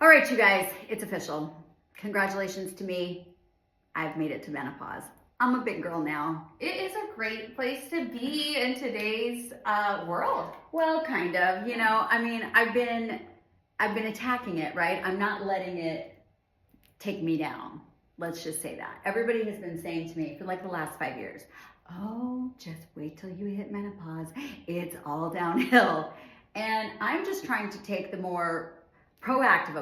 All right, you guys, it's official. Congratulations to me. I've made it to menopause. I'm a big girl now. It is a great place to be in today's world. Well, kind of. You know, I mean, I've been attacking it, right? I'm not letting it take me down. Let's just say that. Everybody has been saying to me for like the last 5 years, oh, just wait till you hit menopause. It's all downhill. And I'm just trying to take the more proactive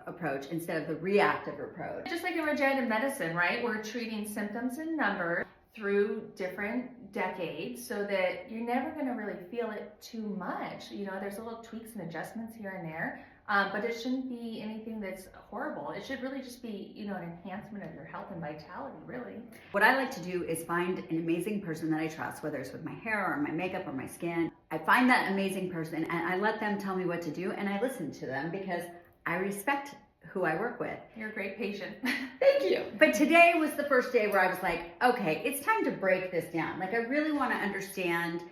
approach instead of the reactive approach. Just like in regenerative medicine, right? We're treating symptoms and numbers through different decades so that you're never going to really feel it too much. You know, there's little tweaks and adjustments here and there, but it shouldn't be anything that's horrible. It should really just be, you know, an enhancement of your health and vitality, really. What I like to do is find an amazing person that I trust, whether it's with my hair or my makeup or my skin. I find that amazing person and I let them tell me what to do and I listen to them because I respect who I work with. You're a great patient. Thank you. But today was the first day where I was like, okay, it's time to break this down. Like I really want to understand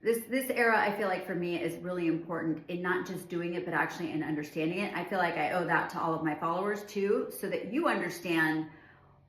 this era. I feel like for me is really important in not just doing it, but actually in understanding it. I feel like I owe that to all of my followers too, so that you understand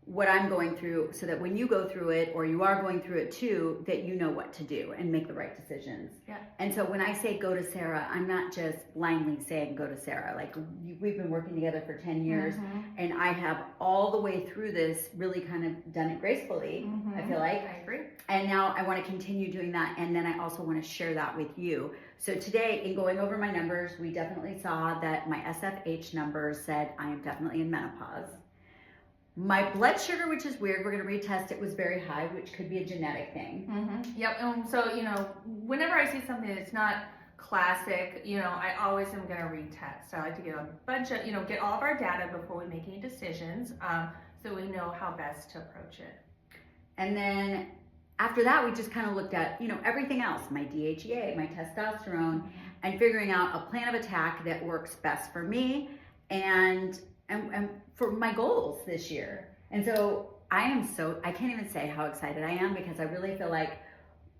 what I'm going through, so that when you go through it or you are going through it too, that you know what to do and make the right decisions. Yeah. And so when I say go to Sarah, I'm not just blindly saying go to Sarah. Like we've been working together for 10 years and I have all the way through this really kind of done it gracefully, I feel like. I agree. And now I want to continue doing that. And then I also want to share that with you. So today in going over my numbers, we definitely saw that my SFH numbers said I am definitely in menopause. My blood sugar, which is weird, we're going to retest it, was very high, which could be a genetic thing. Yep. And so, you know, whenever I see something that's not classic, you know, I always am going to retest. I like to get a bunch of, you know, get all of our data before we make any decisions, so we know how best to approach it. And then after that, we just kind of looked at, you know, everything else, my DHEA, my testosterone, and figuring out a plan of attack that works best for me and for my goals this year. And so I can't even say how excited I am because I really feel like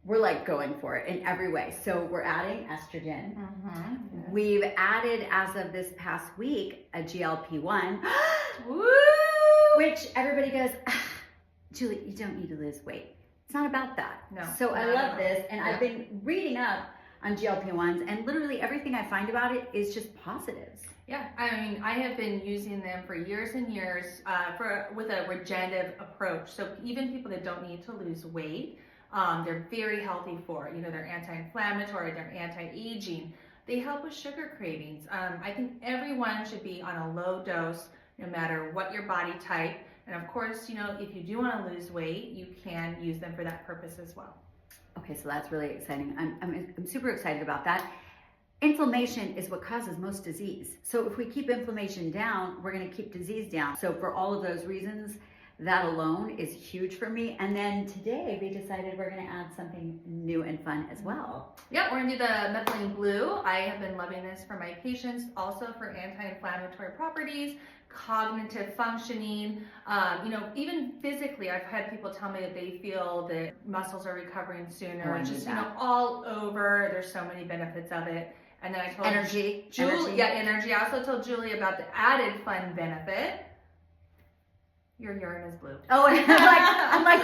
we're like going for it in every way. So we're adding estrogen. We've added, as of this past week, a GLP-1, Woo! which everybody goes, Julie, you don't need to lose weight. It's not about that. No. So I love this. And I've been reading up on GLP-1s and literally everything I find about it is just positives. Yeah, I mean, I have been using them for years and years with a regenerative approach. So even people that don't need to lose weight, they're very healthy for it. You know, they're anti-inflammatory, they're anti-aging. They help with sugar cravings. I think everyone should be on a low dose, no matter what your body type. And of course, you know, if you do want to lose weight, you can use them for that purpose as well. Okay, so that's really exciting. I'm super excited about that. Inflammation is what causes most disease. So if we keep inflammation down, we're going to keep disease down. So for all of those reasons, that alone is huge for me. And then today we decided we're going to add something new and fun as well. Yeah, we're going to do the methylene blue. I have been loving this for my patients, also for anti-inflammatory properties, cognitive functioning, you know, even physically. I've had people tell me that they feel that muscles are recovering sooner. It's just, you know, all over. There's so many benefits of it. And then I told Energy. Julie, energy. I also told Julie about the added fun benefit. Your urine is blue. Oh, and I'm like,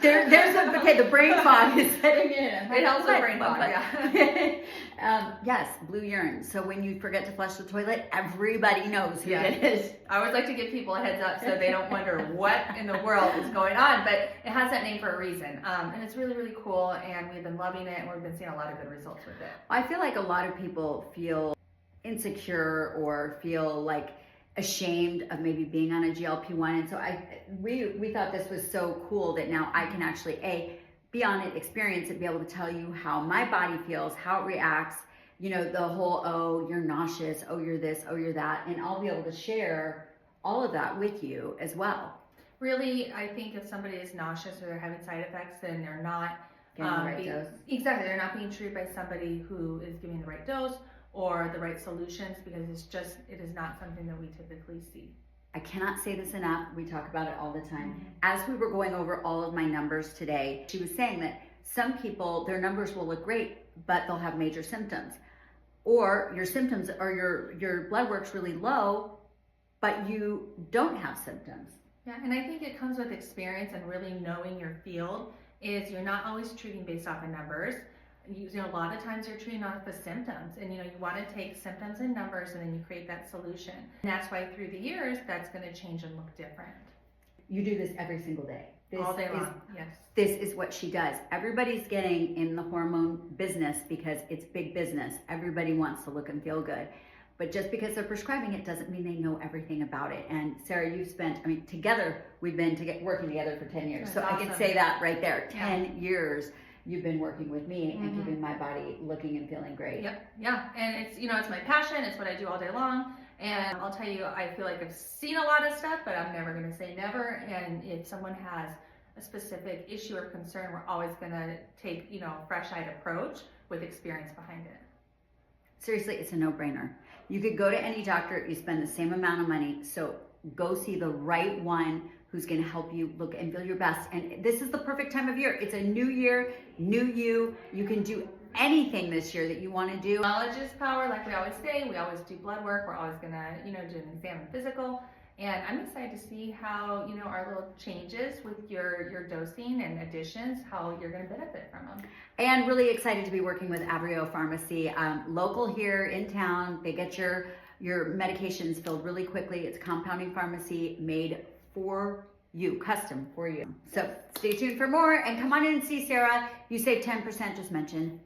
the brain fog is setting in. It helps with brain fog, yeah. Yes, blue urine. So when you forget to flush the toilet, everybody knows who it is. I always like to give people a heads up so they don't wonder what in the world is going on, but it has that name for a reason. And it's really, really cool, and we've been loving it, and we've been seeing a lot of good results with it. I feel like a lot of people feel insecure or feel like ashamed of maybe being on a GLP-1, and so we thought this was so cool that now I can actually be on it, experience it, be able to tell you how my body feels, how it reacts, you know, the whole, oh, you're nauseous, oh, you're this, oh, you're that, and I'll be able to share all of that with you as well. Really, I think if somebody is nauseous or they're having side effects, then they're not getting the right dose. Exactly, they're not being treated by somebody who is giving the right dose or the right solutions, because it is not something that we typically see. I cannot say this enough. We talk about it all the time. As we were going over all of my numbers today, she was saying that some people, their numbers will look great, but they'll have major symptoms. or your symptoms or your blood work's really low, but you don't have symptoms. Yeah, and I think it comes with experience and really knowing your field. Is you're not always treating based off of numbers. You know, a lot of times you're treating off of symptoms, and you want to take symptoms and numbers, and then you create that solution. And that's why through the years, that's going to change and look different. You do this every single day. All day long, yes. This is what she does. Everybody's getting in the hormone business because it's big business. Everybody wants to look and feel good. But just because they're prescribing it doesn't mean they know everything about it. And Sarah, you've spent, together, we've been working together for 10 years. That's so awesome. I can say that right there. 10 years you've been working with me and Mm-hmm. keeping my body looking and feeling great. Yep, yeah. And it's, it's my passion. It's what I do all day long. And I'll tell you, I feel like I've seen a lot of stuff, but I'm never going to say never. And if someone has a specific issue or concern, we're always going to take, a fresh-eyed approach with experience behind it. Seriously, it's a no-brainer. You could go to any doctor, you spend the same amount of money, so go see the right one who's going to help you look and feel your best. And this is the perfect time of year. It's a new year, new you. You can do anything this year that you want to do. Knowledge is power, like we always say. We always do blood work. We're always going to, do an exam and physical. And I'm excited to see how, our little changes with your dosing and additions, how you're going to benefit from them. And really excited to be working with Avrio Pharmacy, local here in town. They get your medications filled really quickly. It's compounding pharmacy made for you, custom for you. So stay tuned for more and come on in and see Sarah. You save 10%, just mention